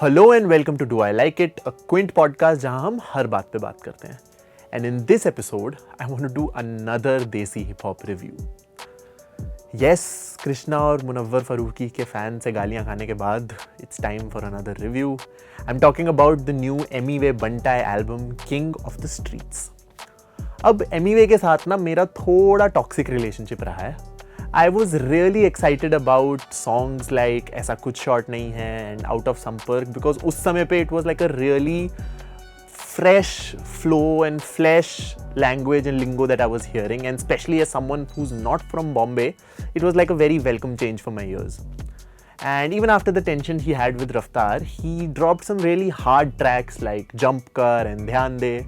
Hello and welcome to Do I Like It, a Quint podcast जहां हम हर बात पे बात करते हैं. And in this episode, I want to do another Desi hip hop review. Yes, Krishna और मुनव्वर फारूकी के फैन से गालियां खाने के बाद, it's time for another review. I'm talking about the new Emiway Bantai album, King of the Streets. अब Emiway के साथ ना मेरा थोड़ा टॉक्सिक रिलेशनशिप रहा है. I was really excited about songs like ऐसा कुछ short नहीं है and Out of Sampark because उस समय पे it was like a really fresh flow and flesh language and lingo that I was hearing, and especially as someone who's not from Bombay, it was like a very welcome change for my ears. And even after the tension he had with Raftaar, he dropped some really hard tracks like Jump Kar and Dhyan De.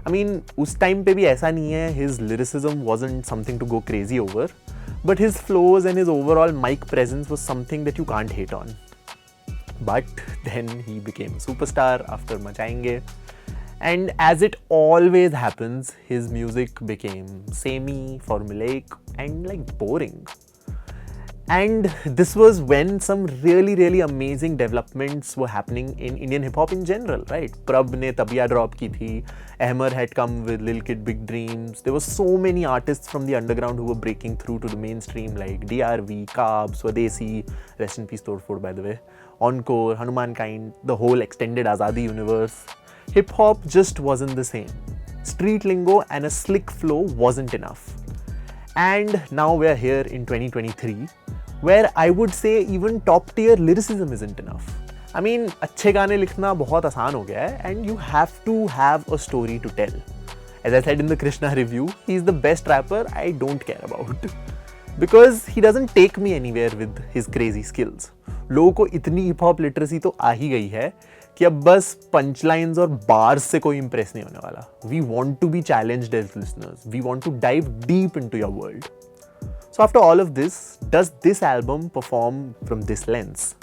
I mean, उस time पे भी ऐसा नहीं है, his lyricism wasn't something to go crazy over. But his flows and his overall mic presence was something that you can't hate on. But then he became a superstar after Machayenge. And as it always happens, his music became samey, formulaic, and like boring. And this was when some really amazing developments were happening in Indian hip hop in general, right? Prab ne Tabiya drop ki thi, Ahmer had come with Lil Kid Big Dreams. There were so many artists from the underground who were breaking through to the mainstream like DRV, Kaab, Swadesi, rest in peace Todford by the way, Encore, Hanuman Kind, the whole extended Azadi universe. Hip hop just wasn't the same. Street lingo and a slick flow wasn't enough. And now we're here in 2023, where I would say even top tier lyricism isn't enough. I mean, अच्छे गाने लिखना बहुत आसान हो गया है and you have to have a story to tell. As I said in the Krishna review, he's the best rapper I don't care about. Because he doesn't take me anywhere with his crazy skills. लोगों को इतनी hip hop literacy तो आ ही गई है कि अब बस पंचलाइंस और बार्स से कोई इंप्रेस नहीं होने वाला. We want to be challenged as listeners. We want to dive deep into your world. So after all of this, does this album perform from this lens?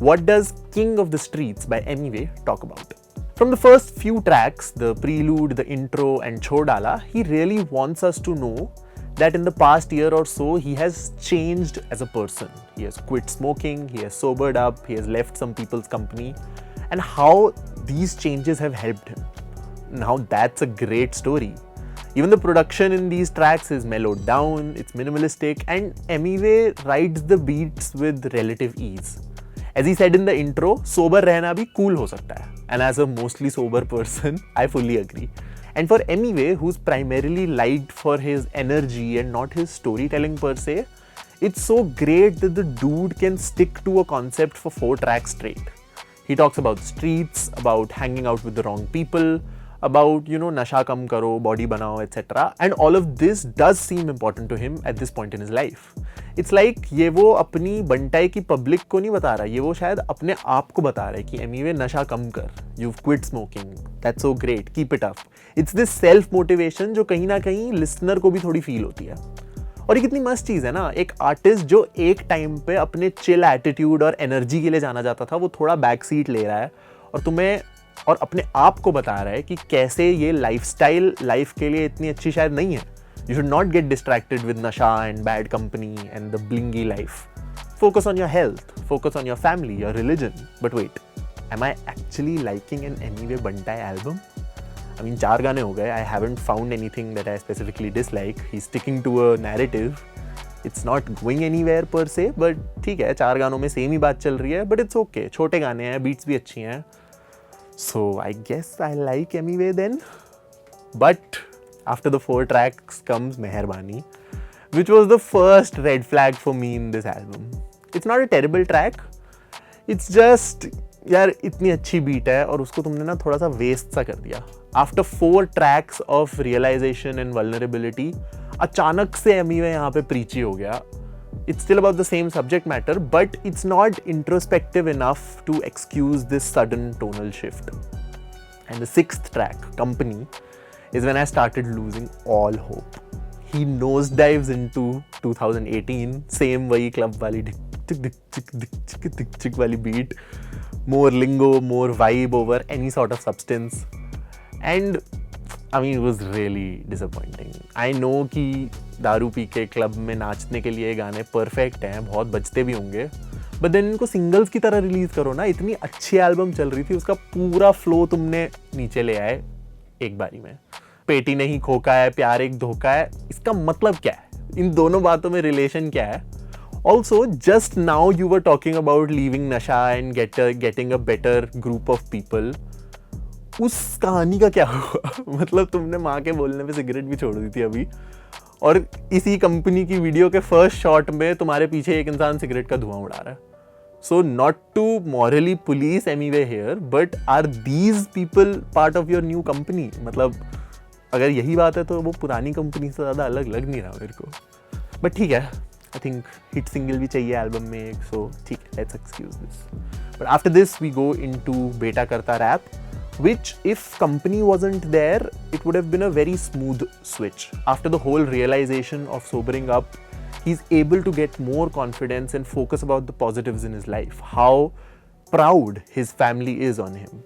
What does King of the Streets by Emiway talk about? From the first few tracks, the prelude, the intro and Chodala, he really wants us to know that in the past year or so, he has changed as a person. He has quit smoking, he has sobered up, he has left some people's company, and how these changes have helped him. Now that's a great story. Even the production in these tracks is mellowed down, it's minimalistic, and Emiway rides the beats with relative ease. As he said in the intro, sober रहना भी cool हो सकता है. And as a mostly sober person, I fully agree. And for Emiway, who's primarily liked for his energy and not his storytelling per se, it's so great that the dude can stick to a concept for 4 tracks straight. He talks about the streets, about hanging out with the wrong people, about, nasha kam karo, body banao, etc. And all of this does seem important to him at this point in his life. It's like ये वो अपनी बंटाई की public को नहीं बता रहा, ये वो शायद अपने आप को बता रहा है कि Emiway नशा कम कर, you've quit smoking, that's so great, keep it up. It's this self motivation जो कहीं ना कहीं listener को भी थोड़ी फील होती है. और ये कितनी मस्त चीज़ है ना, एक आर्टिस्ट जो एक टाइम पे अपने चिल एटीट्यूड और एनर्जी के लिए जाना जाता था, वो थोड़ा बैक सीट ले रहा है और तुम्हें और अपने आप को बता रहा है कि कैसे ये लाइफस्टाइल लाइफ के लिए इतनी अच्छी शायद नहीं है. You should not get distracted with nasha and bad company and the blingy life. Focus on your health, focus on your family, your religion. But wait, am I actually liking an Emiway Bantai album? I mean, 4 गाने हो गए. I haven't found anything that I specifically dislike. He's sticking to a narrative. It's not going anywhere per se, but ठीक है, 4 गानों में same ही बात चल रही है, but it's okay. छोटे गाने हैं, beats भी अच्छी हैं. So I guess I like Emiway then. But after the 4 tracks comes Meherbani, which was the first red flag for me in this album. It's not a terrible track. It's just, यार इतनी अच्छी beat है और उसको तुमने ना थोड़ा सा waste सा कर दिया. After 4 tracks of realization and vulnerability, अचानक से Emiway यहाँ पे preachy हो गया. It's still about the same subject matter, but it's not introspective enough to excuse this sudden tonal shift. And the 6th track, Company, is when I started losing all hope. He nosedives into 2018, same वही club वाली dik वाली beat, more lingo, more vibe over any sort of substance. And I mean, it was really disappointing. I know कि दारू P के club में नाचने के लिए गाने परफेक्ट हैं, बहुत बजते भी होंगे, बट देन इनको सिंगल्स की तरह रिलीज करो ना, इतनी अच्छी एल्बम चल रही थी, उसका पूरा फ्लो तुमने नीचे ले आए एक बारी में। पेटी नहीं खोका है, प्यार एक धोखा है, इसका मतलब क्या है? इन दोनों बातों में रिलेशन क्या है? Also just now you were talking about leaving नशा and getting a better group of people, उस कहानी का क्या हुआ? मतलब तुमने माँ के बोलने पे सिगरेट भी छोड़ दी थी अभी, और इसी कंपनी की वीडियो के फर्स्ट शॉट में तुम्हारे पीछे एक इंसान सिगरेट का धुआं उड़ा रहा है। So not to morally police Emiway here, but are these people part of your new company? मतलब अगर यही बात है तो वो पुरानी कंपनी से ज़्यादा अलग लग नहीं रहा मेरे को। बट ठीक है, आई थिंक हिट सिंगल भी चाहिए एल्बम में एक, सो ठीक है, let's excuse this. But after this we go into Beta Karta rap, which if company wasn't there, it would have been a very smooth switch. After the whole realization of sobering up, he's able to get more confidence and focus about the positives in his life, how proud his family is on him.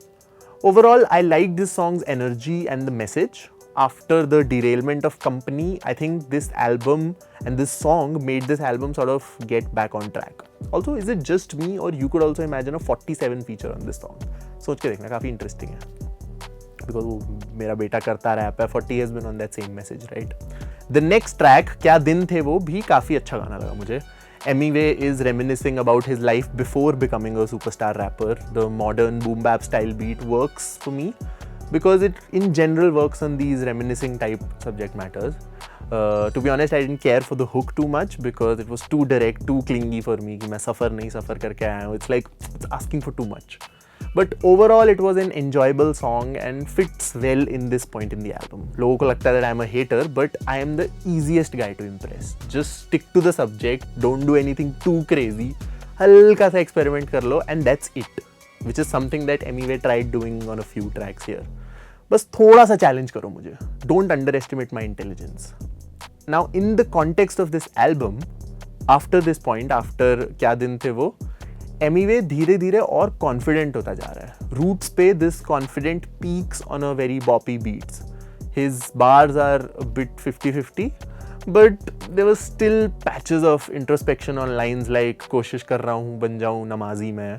Overall, I like this song's energy and the message. After the derailment of company, I think this album and this song made this album sort of get back on track. Also, is it just me, or you could also imagine a 47 feature on this song? सोच के देखना, काफ़ी interesting है, because वो मेरा बेटा Karta rap है, 40 has been on that same message, right? The next track, क्या दिन थे वो, भी काफ़ी अच्छा गाना लगा मुझे. Emiway is reminiscing about his life before becoming a superstar rapper. The modern boom bap style beat works for me because it in general works on these reminiscing type subject matters. To be honest, I didn't care for the hook too much because it was too direct, too clingy for me कि मैं सफ़र करके आया हूँ. It's like it's asking for too much. But overall, it was an enjoyable song and fits well in this point in the album. लोगों को लगता है that I'm a hater, but I am the easiest guy to impress. Just stick to the subject, don't do anything too crazy. हल्का सा experiment कर लो and that's it. Which is something that Emiway tried doing on a few tracks here. बस थोड़ा सा challenge करो मुझे. Don't underestimate my intelligence. Now, in the context of this album, after this point, after क्या दिन थे वो, Emiway धीरे धीरे और कॉन्फिडेंट होता जा रहा है. रूट्स पे this confident peaks on a very boppy beats. His bars are a bit 50-50, but there was still patches of introspection on lines like कोशिश कर रहा हूँ बन जाऊँ नमाजी मैं.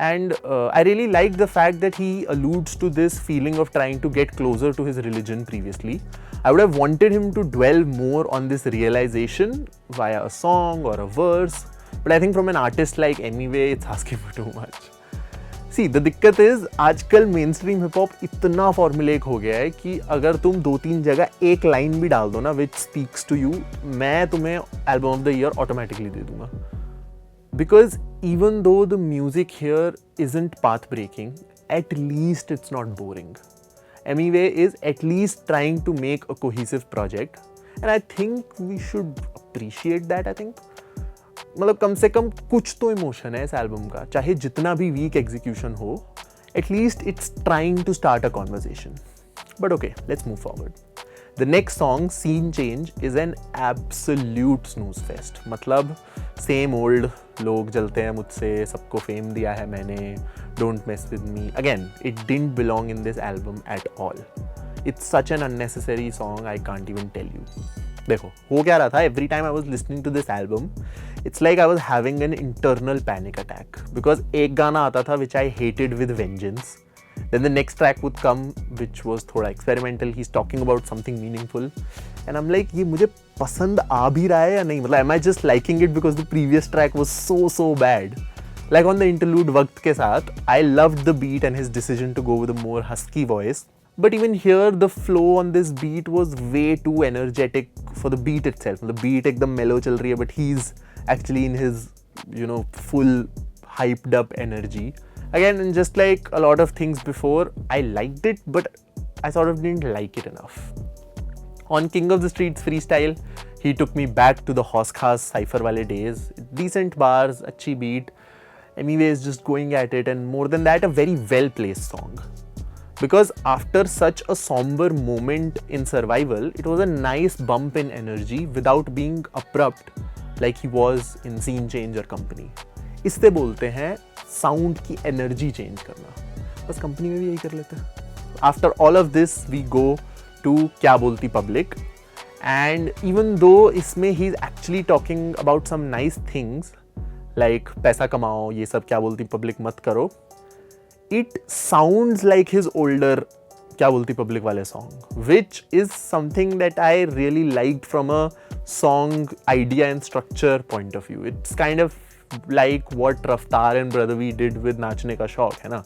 And I really like the fact that he alludes to this feeling of trying to get closer to his religion previously. I would have wanted him to dwell more on this realization via a song or a verse. But I think from an artist like Emiway, it's asking for too much. See, the दिक्कत is आजकल mainstream hip hop इतना formulaic हो गया है कि अगर तुम 2-3 जगह एक लाइन भी डाल दो ना which speaks to you, मैं तुम्हें album of the year automatically दे दूंगा. Because even though the music here isn't path breaking, at least it's not boring. Emiway is at least trying to make a cohesive project, and I think we should appreciate that. I think मतलब कम से कम कुछ तो emotion है इस album का, चाहे जितना भी वीक एग्जीक्यूशन हो, at least it's trying to start a conversation. But okay, let's move forward. The next song scene change is an absolute snooze fest. मतलब सेम ओल्ड, लोग जलते हैं मुझसे, सबको फेम दिया है मैंने, don't mess with me. Again, it didn't belong in this album at all. It's such an unnecessary song, I can't even tell you. देखो हो क्या रहा था, every time I was listening to this album, it's like I was having an internal panic attack. Because एक गाना आता था which I hated with vengeance, then the next track would come which was थोड़ा experimental, he's talking about something meaningful, and I'm like ये मुझे पसंद आ भी रहा है या नहीं. मतलब am I just liking it because the previous track was so bad? Like on the interlude वक्त के साथ, I loved the beat and his decision to go with a more husky voice. But even here, the flow on this beat was way too energetic for the beat itself. The beat एकदम mellow चल रही है, but he's actually in his, you know, full hyped up energy. Again, and just like a lot of things before, I liked it, but I sort of didn't like it enough. On King of the Streets freestyle, he took me back to the Hoss Khass cypher wale days. Decent bars, अच्छी beat. Emiway is just going at it, and more than that, a very well-placed song. Because after such a somber moment in survival, it was a nice bump in energy without being abrupt like he was in Scene Change or Company. इससे बोलते हैं sound की energy change करना. बस company में भी यही कर लेते हैं. After all of this we go to Kya Bolti public, and even though इसमें ही is actually talking about some nice things, like पैसा कमाओ, ये सब क्या बोलती पब्लिक मत करो, it sounds like his older क्या बोलती पब्लिक वाले song, which is something that I really liked from a song idea and structure point of view. It's kind of like what Raftaar and Brothervi did with नाचने का शौक, है ना,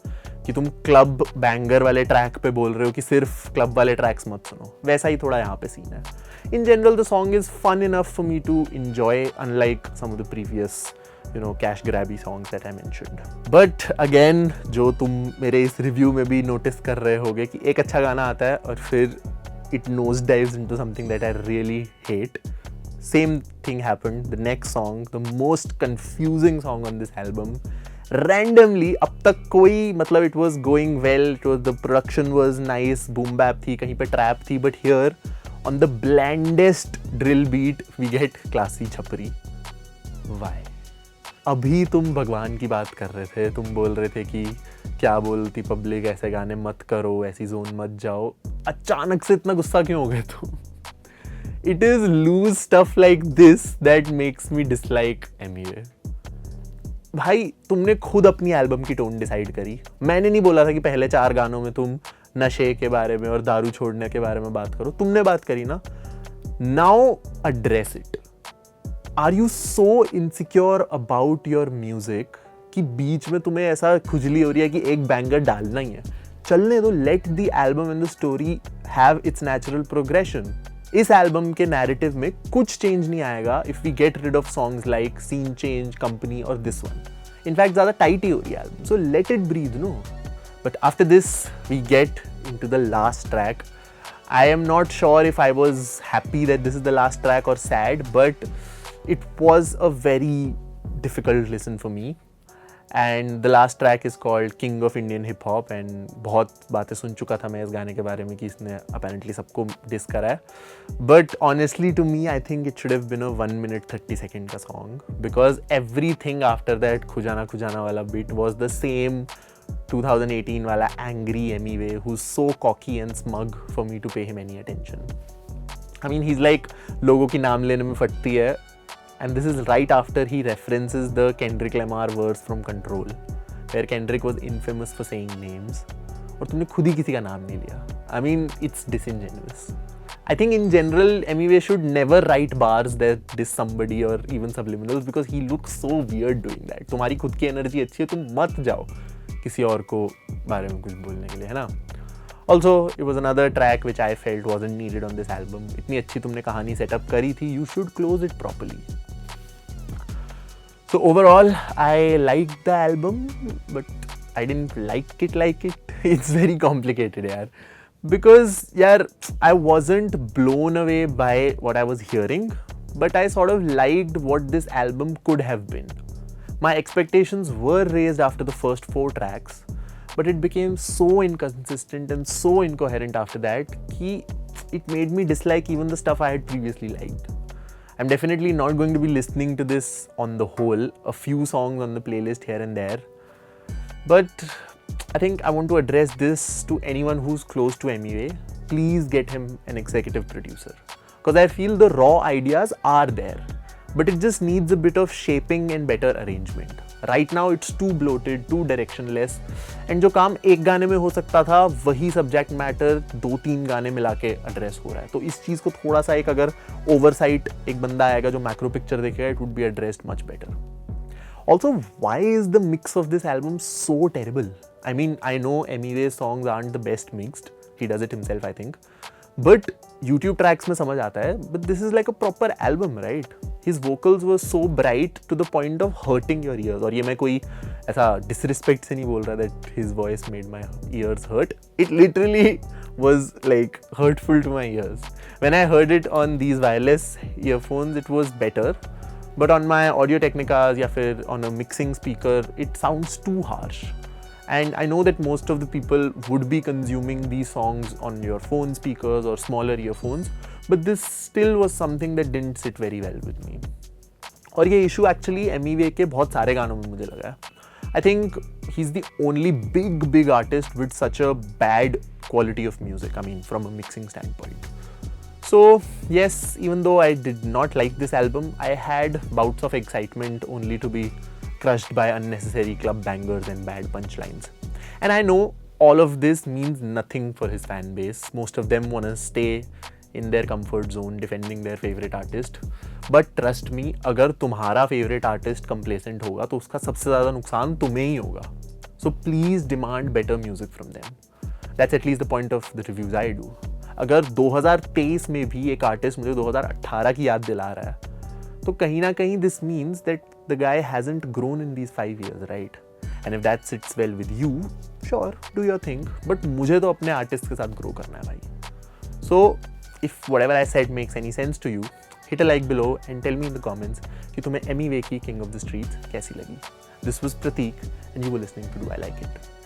कि तुम club banger वाले ट्रैक पे बोल रहे हो कि सिर्फ क्लब वाले ट्रैक्स मत सुनो, वैसा ही थोड़ा यहाँ पे सीन है. In general, the song is fun enough for me to enjoy, unlike some of the previous, cash grabby songs that I mentioned. But again, जो तुम मेरे इस रिव्यू में भी नोटिस कर रहे होगे कि एक अच्छा गाना आता है और फिर it nose dives into something that I really hate. Same thing happened. The next song, the most confusing song on this album, randomly अब तक कोई मतलब it was going well, the production was nice, boom bap थी, कहीं पे trap थी, but here on the blandest drill beat we get classy Chapri. Why? अभी तुम भगवान की बात कर रहे थे, तुम बोल रहे थे कि क्या बोलती पब्लिक, ऐसे गाने मत करो, ऐसी जोन मत जाओ, अचानक से इतना गुस्सा क्यों हो गए तुम? It is loose stuff like this that makes me dislike Emiway. भाई तुमने खुद अपनी एल्बम की टोन डिसाइड करी. मैंने नहीं बोला था कि पहले 4 गानों में तुम नशे के बारे में और दारू छोड़ने के बारे में बात करो, तुमने बात करी ना. Now address it. Are you so insecure about your music कि बीच में तुम्हें ऐसा खुजली हो रही है कि एक बैंगर डालना ही है? चलने दो, let the album and the story have its natural progression. इस एल्बम के नैरेटिव में कुछ चेंज नहीं आएगा if we get rid of songs like scene change, company और दिस वन. इनफैक्ट ज़्यादा टाइट ही हो रही है album, so let it breathe, no. But after this, we get into the last track. I am not sure if I was happy that this is the last track or sad, but it was a very difficult listen for me. And the last track is called King of Indian Hip Hop. And बहुत बातें सुन चुका था मैं इस गाने के बारे में कि इसने apparently सबको diss करा है. But honestly to me, I think it should have been a 1 minute 30 second का song, because everything after that खुजाना वाला bit was the same 2018 वाला angry Emiway who's so cocky and smug for me to pay him any attention. I mean, he's like लोगों की नाम लेने में फटती है, and this is right after he references the Kendrick Lamar verse from Control, where Kendrick was infamous for saying names, और तुमने खुद ही किसी का नाम नहीं लिया. I mean, it's disingenuous. I think in general, Emiway should never write bars that diss somebody or even subliminals, because he looks so weird doing that. तुम्हारी खुद की एनर्जी अच्छी है, तुम मत जाओ किसी और को बारे में कुछ बोलने के लिए, है ना. Also, it was another track which I felt wasn't needed on this album. इतनी अच्छी तुमने कहानी सेटअप करी थी, you should close it properly. So overall, I liked the album, but I didn't like it. It's very complicated, yaar. Because, yaar, I wasn't blown away by what I was hearing, but I sort of liked what this album could have been. My expectations were raised after the first 4 tracks, but it became so inconsistent and so incoherent after that that it made me dislike even the stuff I had previously liked. I'm definitely not going to be listening to this on the whole, a few songs on the playlist here and there, but I think I want to address this to anyone who's close to Emiway. Please get him an executive producer, because I feel the raw ideas are there, but it just needs a bit of shaping and better arrangement. Right now it's too bloated, too directionless, and जो काम एक गाने में हो सकता था वही subject matter 2-3 गाने मिला के एड्रेस हो रहा है. तो इस चीज़ को थोड़ा सा एक अगर ओवरसाइट एक बंदा आएगा जो मैक्रो पिक्चर देखेगा, it would be addressed much better. Also, why is the mix of this album so terrible? I mean, I know Emiway's songs aren't the best mixed. He does it himself, I think. But YouTube tracks में समझ आता है. But this is like a proper album, right? His vocals were so bright to the point of hurting your ears. और ये मैं कोई ऐसा disrespect से नहीं बोल रहा that his voice made my ears hurt. It literally was like hurtful to my ears. When I heard it on these wireless earphones, it was better. But on my Audio Technicas या फिर on a mixing speaker, it sounds too harsh. And I know that most of the people would be consuming these songs on your phone speakers or smaller earphones, but this still was something that didn't sit very well with me. और ये issue actually Emiway के बहुत सारे गानों में मुझे लगा है. I think he's the only big artist with such a bad quality of music, I mean from a mixing standpoint. So yes, even though I did not like this album, I had bouts of excitement only to be crushed by unnecessary club bangers and bad punchlines. And I know all of this means nothing for his fan base. Most of them want to stay in their comfort zone defending their favorite artist. But trust me, अगर तुम्हारा favorite artist complacent होगा तो उसका सबसे ज़्यादा नुकसान तुम्हें ही होगा. So please demand better music from them. That's at least the point of the reviews I do. अगर 2023 में भी एक artist मुझे 2018 की याद दिला रहा है तो कहीं ना कहीं this means that the guy hasn't grown in these 5 years, right? And if that sits well with you, sure, do your thing. But मुझे तो अपने artist के साथ grow करना है भाई. So if whatever I said makes any sense to you, hit a like below and tell me in the comments कि तुम्हें Emiway की King of the Streets कैसी लगी. This was Prateek and you were listening to Do I Like It?